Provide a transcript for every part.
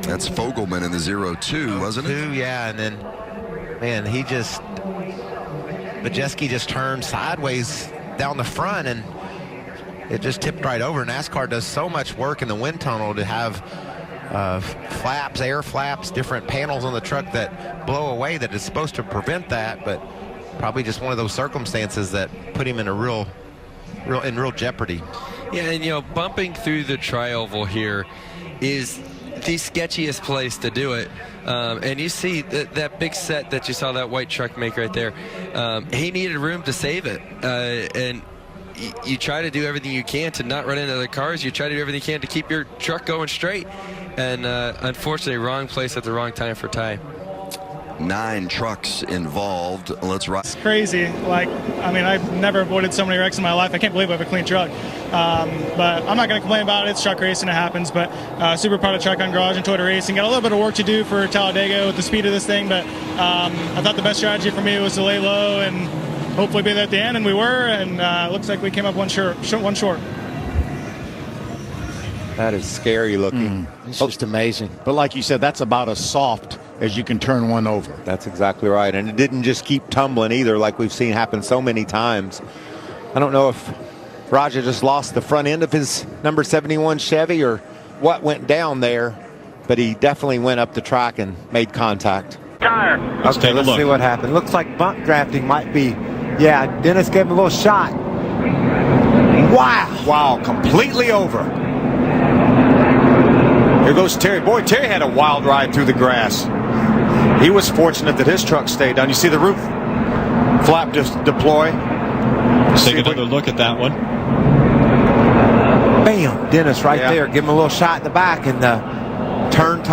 That's Fogelman in the 0-2, wasn't it? Yeah, and then, man, Majeski just turned sideways down the front, and it just tipped right over. NASCAR does so much work in the wind tunnel to have flaps, air flaps, different panels on the truck that blow away that is supposed to prevent that, but probably just one of those circumstances that put him in real jeopardy. Yeah, and bumping through the tri-oval here is the sketchiest place to do it. And you see that big set that you saw that white truck make right there. He needed room to save it, and you try to do everything you can to not run into the cars. You try to do everything you can to keep your truck going straight, and unfortunately, wrong place at the wrong time for Ty. 9 trucks involved. Let's ride. It's crazy. I've never avoided so many wrecks in my life. I can't believe I have a clean truck. But I'm not going to complain about it. It's truck racing. It happens. But super proud of Truck on Garage and Toyota Racing. Got a little bit of work to do for Talladega with the speed of this thing. But I thought the best strategy for me was to lay low and hopefully be there at the end. And we were. And it looks like we came up one short. That is scary looking. It's just amazing. But like you said, that's about as soft as you can turn one over. That's exactly right. And it didn't just keep tumbling either, like we've seen happen so many times. I don't know if Raja just lost the front end of his number 71 Chevy or what went down there, but he definitely went up the track and made contact. Let's take a look. Let's see what happened. Looks like bump drafting might be. Yeah, Dennis gave him a little shot. Wow, completely over. Here goes Terry. Boy, Terry had a wild ride through the grass. He was fortunate that his truck stayed down. You see the roof flap just deploy. Let's take another look at that one. Bam! Dennis right there. Give him a little shot in the back and turn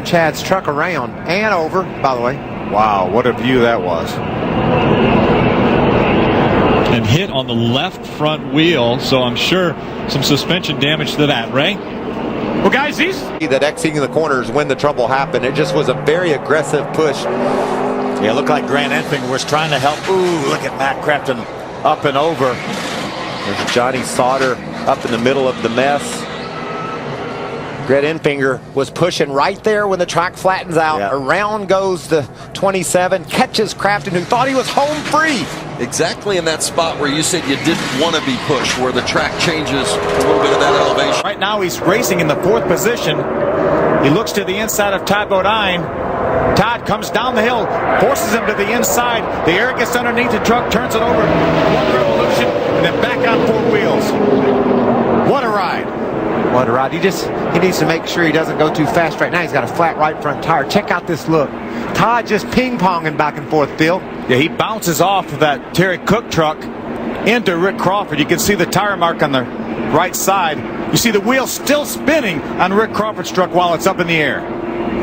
Chad's truck around and over, by the way. Wow, what a view that was. And hit on the left front wheel, so I'm sure some suspension damage to that, Ray. Well, guys, that Xing the corners when the trouble happened. It just was a very aggressive push. Yeah, it looked like Grant Enfinger was trying to help. Ooh, look at Matt Crafton up and over. There's Johnny Sauter up in the middle of the mess. Grant Enfinger was pushing right there when the track flattens out. Yeah. Around goes the 27, catches Crafton, who thought he was home free. Exactly in that spot where you said you didn't want to be pushed, where the track changes a little bit of that elevation. Right now he's racing in the 4th position. He looks to the inside of Todd Bodine. Todd comes down the hill, forces him to the inside. The air gets underneath the truck, turns it over. One revolution, and then back on 4 wheels. What a ride. What a ride. He needs to make sure he doesn't go too fast right now. He's got a flat right front tire. Check out this look. Todd just ping-ponging back and forth, Bill. Yeah, he bounces off of that Terry Cook truck into Rick Crawford. You can see the tire mark on the right side. You see the wheel still spinning on Rick Crawford's truck while it's up in the air.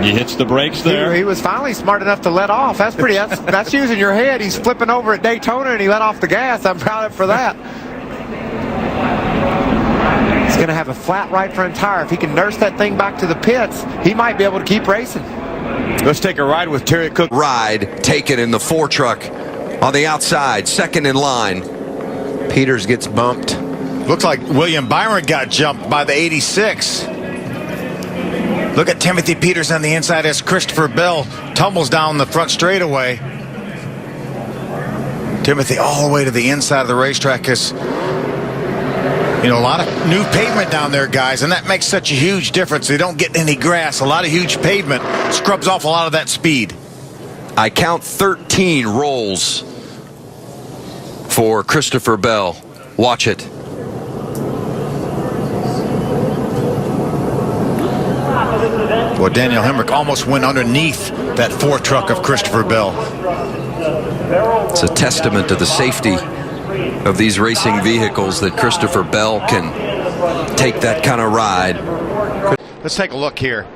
He hits the brakes there. He was finally smart enough to let off. That's using your head. He's flipping over at Daytona and he let off the gas. I'm proud of him for that. He's going to have a flat right front tire. If he can nurse that thing back to the pits, he might be able to keep racing. Let's take a ride with Terry Cook. Ride taken in the 4 truck on the outside, second in line. Peters gets bumped. Looks like William Byron got jumped by the 86. Look at Timothy Peters on the inside as Christopher Bell tumbles down the front straightaway. Timothy all the way to the inside of the racetrack is, a lot of new pavement down there, guys, and that makes such a huge difference. They don't get any grass. A lot of huge pavement scrubs off a lot of that speed. I count 13 rolls for Christopher Bell. Watch it. Well, Daniel Hemrick almost went underneath that 4 truck of Christopher Bell. It's a testament to the safety of these racing vehicles that Christopher Bell can take that kind of ride. Let's take a look here.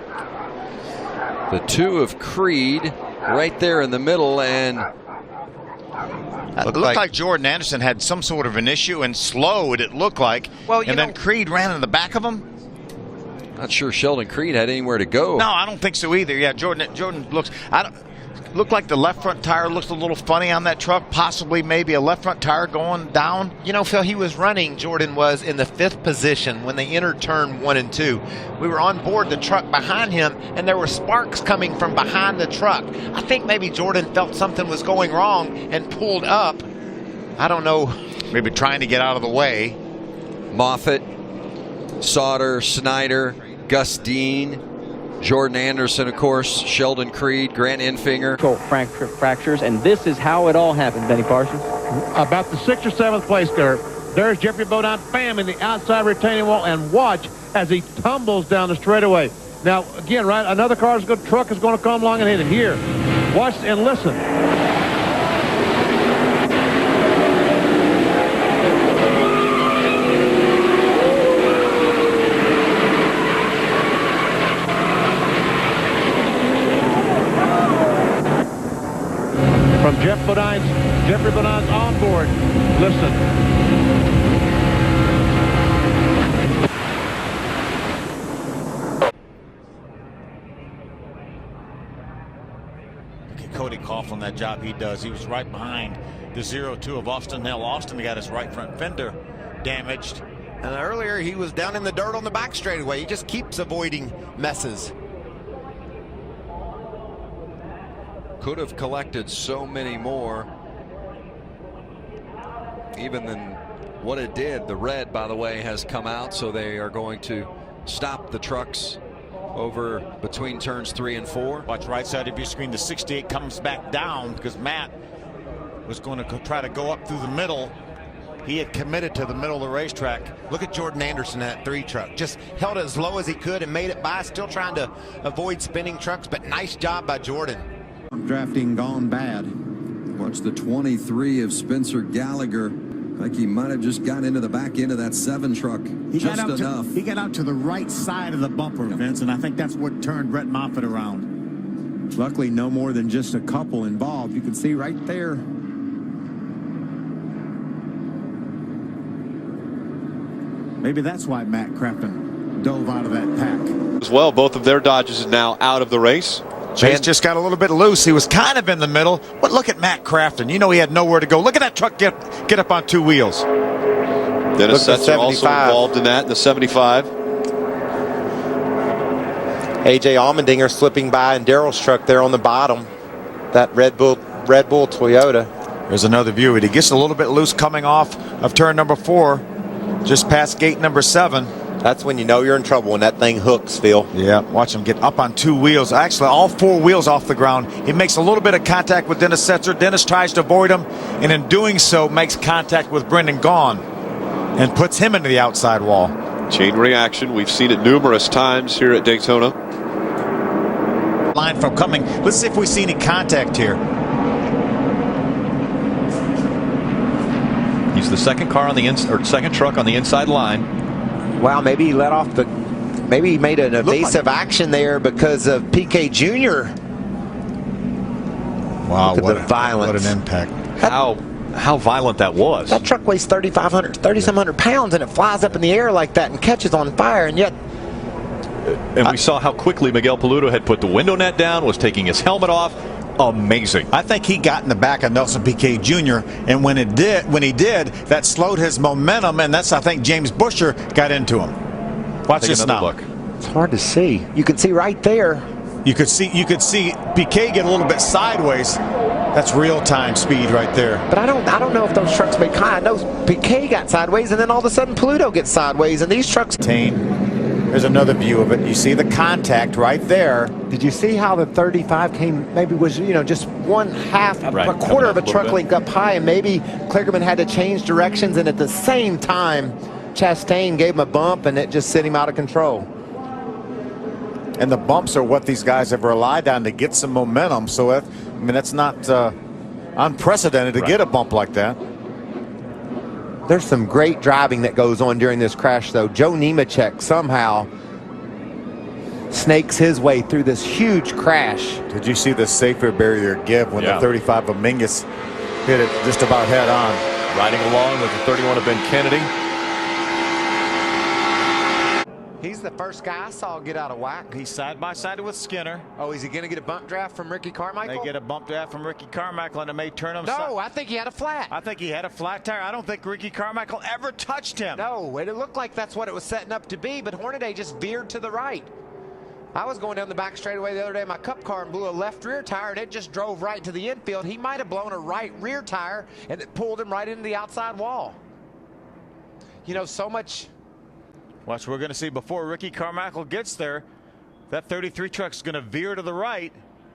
The 2 of Creed right there in the middle, and it looked like Jordan Anderson had some sort of an issue and slowed, it looked like. Well, and then Creed ran in the back of him. Not sure Sheldon Creed had anywhere to go. No, I don't think so either. Yeah, Jordan looks. Looked like the left front tire looks a little funny on that truck. Possibly maybe a left front tire going down. You know, Phil, he was running, Jordan was, in the 5th position when they entered turn 1 and 2. We were on board the truck behind him, and there were sparks coming from behind the truck. I think maybe Jordan felt something was going wrong and pulled up. I don't know. Maybe trying to get out of the way. Moffitt, Sauter, Snyder, Gus Dean, Jordan Anderson, of course, Sheldon Creed, Grant Enfinger. Fractures, and this is how it all happened, Benny Parsons. About the 6th or 7th place there. There's Jeffrey Bodine, bam, in the outside retaining wall, and watch as he tumbles down the straightaway. Now, again, right, another truck is going to come along and hit him here. Watch and listen. From Jeffrey Bodine's on board. Listen. Look at Cody Coughlin, that job he does. He was right behind the 0-2 of Austin Hill. Austin got his right front fender damaged. And earlier he was down in the dirt on the back straightaway. He just keeps avoiding messes. Could have collected so many more, even than what it did. The red, by the way, has come out, so they are going to stop the trucks over between turns 3 and 4. Watch right side of your screen. The 68 comes back down because Matt was going to try to go up through the middle. He had committed to the middle of the racetrack. Look at Jordan Anderson, that 3 truck. Just held it as low as he could and made it by, still trying to avoid spinning trucks, but nice job by Jordan. Drafting gone bad. Watch the 23 of Spencer Gallagher. Like he might have just got into the back end of that 7 truck. He just enough. He got out to the right side of the bumper, Vince, and I think that's what turned Brett Moffitt around. Luckily, no more than just a couple involved. You can see right there. Maybe that's why Matt Crafton dove out of that pack. As well, both of their Dodges are now out of the race. Chase just got a little bit loose. He was kind of in the middle. But look at Matt Crafton. You know he had nowhere to go. Look at that truck get up on 2 wheels. Dennis Setzer also involved in that, the 75. A.J. Allmendinger slipping by in Darrell's truck there on the bottom. That Red Bull Toyota. There's another view. He gets a little bit loose coming off of turn number 4. Just past gate number 7. That's when you know you're in trouble, when that thing hooks, Phil. Yeah, watch him get up on 2 wheels. Actually, all 4 wheels off the ground. He makes a little bit of contact with Dennis Setzer. Dennis tries to avoid him, and in doing so, makes contact with Brendan Gaughan and puts him into the outside wall. Chain reaction. We've seen it numerous times here at Daytona. Line from coming. Let's see if we see any contact here. He's the second car on the second truck on the inside line. Wow, maybe he let off maybe he made an evasive action there because of PK Jr. Wow, what an impact. How violent that was. That truck weighs 3,700 pounds, and it flies up in the air like that and catches on fire, and yet. And we saw how quickly Miguel Paludo had put the window net down, was taking his helmet off. Amazing. I think he got in the back of Nelson Piquet Jr. and when he did, that slowed his momentum, and that's, I think, James Busher got into him. Watch this now. Look. It's hard to see. You can see right there. You could see Piquet get a little bit sideways. That's real-time speed right there. But I don't know if those trucks make I know Piquet got sideways, and then all of a sudden Paludo gets sideways, and these trucks. There's another view of it. You see the contact right there. Did you see how the 35 came, maybe was, just a quarter of a truck length up high, and maybe Kligerman had to change directions, and at the same time, Chastain gave him a bump, and it just sent him out of control. And the bumps are what these guys have relied on to get some momentum. So, that's not unprecedented to get a bump like that. There's some great driving that goes on during this crash, though. Joe Nemechek somehow snakes his way through this huge crash. Did you see the safer barrier give when the 35 of Mingus hit it just about head on? Riding along with the 31 of Ben Kennedy. He's the first guy I saw get out of whack. He's side by side with Skinner. Oh, is he going to get a bump draft from Ricky Carmichael? They get a bump draft from Ricky Carmichael, and it may turn him. No, I think he had a flat. I think he had a flat tire. I don't think Ricky Carmichael ever touched him. No, it looked like that's what it was setting up to be, but Hornaday just veered to the right. I was going down the back straightaway the other day in my cup car and blew a left rear tire, and it just drove right to the infield. He might have blown a right rear tire, and it pulled him right into the outside wall. You know, so much. Watch, we're going to see before Ricky Carmichael gets there, that 33 truck's going to veer to the right.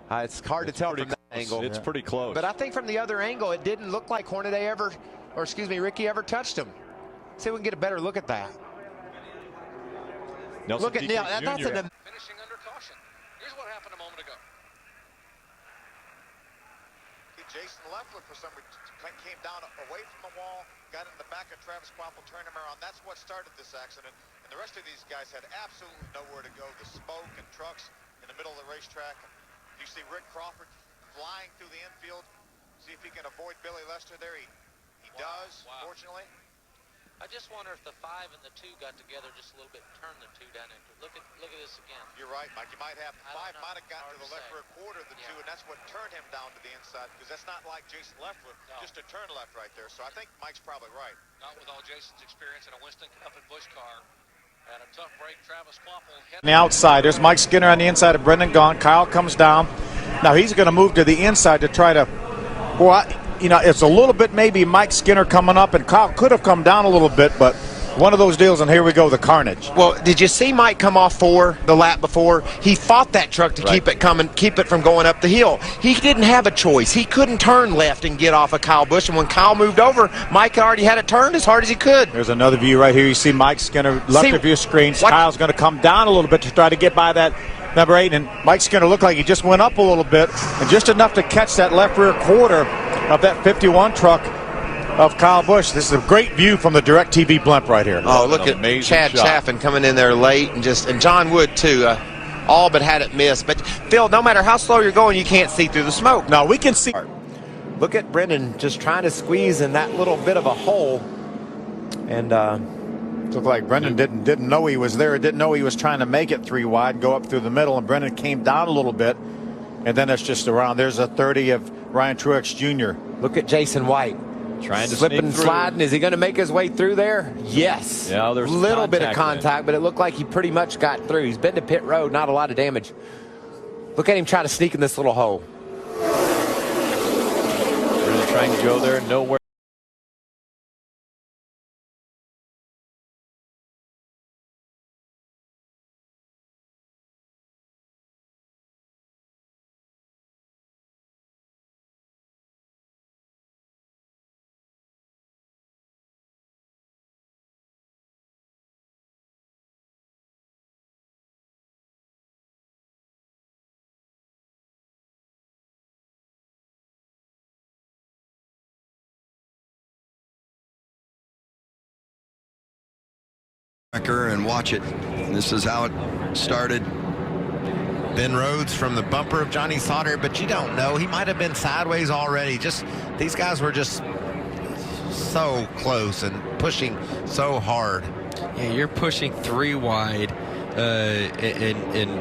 It's hard to tell from that angle. It's pretty close. But I think from the other angle, it didn't look like Hornaday ever, or excuse me, Ricky ever touched him. See if we can get a better look at that. Nelson look at Neil. Dietrich That's Jr. an Finishing under caution. Here's what happened a moment ago. Jason Leffler for some reason came down away from the wall, got in the back of Travis Kvapil, turned him around. That's what started this accident. And the rest of these guys had absolutely nowhere to go. The smoke and trucks in the middle of the racetrack. You see Rick Crawford flying through the infield. See if he can avoid Billy Lester there. He does, fortunately. I just wonder if the 5 and the 2 got together just a little bit and turned the 2 down into it. Look at this again. You're right, Mike. You might have 5 might have gotten to the left rear quarter of the 2, and that's what turned him down to the inside, because that's not like Jason Leffler, just a turn left right there. So I think Mike's probably right. Not with all Jason's experience in a Winston Cup and Busch car. Had a tough break. Travis Kvapil On the outside, there's Mike Skinner on the inside of Brendan Gaughan. Kyle comes down. Now he's going to move to the inside to try to, you know, it's a little bit maybe Mike Skinner coming up, and Kyle could have come down a little bit, but one of those deals, and here we go, the carnage. Well, did you see Mike come off the lap before? He fought that truck to keep it coming, keep it from going up the hill. He didn't have a choice. He couldn't turn left and get off of Kyle Busch, and when Kyle moved over, Mike already had it turned as hard as he could. There's another view right here. You see Mike Skinner left of your screen. Kyle's going to come down a little bit to try to get by that number 8, and Mike Skinner looked like he just went up a little bit, and just enough to catch that left rear quarter of that 51 truck of Kyle Busch. This is a great view from the DirecTV blimp right here. Oh, look at Chad Chaffin coming in there late, and John Wood too. All but had it missed. But Phil, no matter how slow you're going, you can't see through the smoke. No, we can see. Look at Brendan just trying to squeeze in that little bit of a hole, and looked like Brendan didn't know he was there. Didn't know he was trying to make it 3 wide, go up through the middle, and Brendan came down a little bit, and then it's just around. There's a 30 of Ryan Truex Jr. Look at Jason White. Trying to slipping and sliding. Is he going to make his way through there? Yes. Yeah, there's a little bit of contact, but it looked like he pretty much got through. He's been to pit road, not a lot of damage. Look at him try to sneak in this little hole. Really trying to go there, nowhere. And watch it. This is how it started. Ben Rhodes from the bumper of Johnny Sauter, but you don't know. He might have been sideways already. These guys were just so close and pushing so hard. Yeah, you're pushing 3 wide, and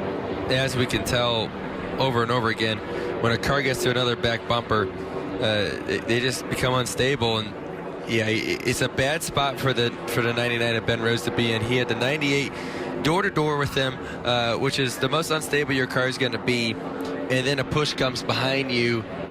as we can tell over and over again, when a car gets to another back bumper, they just become unstable. And yeah, it's a bad spot for the 99 of Ben Rhodes to be in. He had the 98 door-to-door with him, which is the most unstable your car is going to be, and then a push comes behind you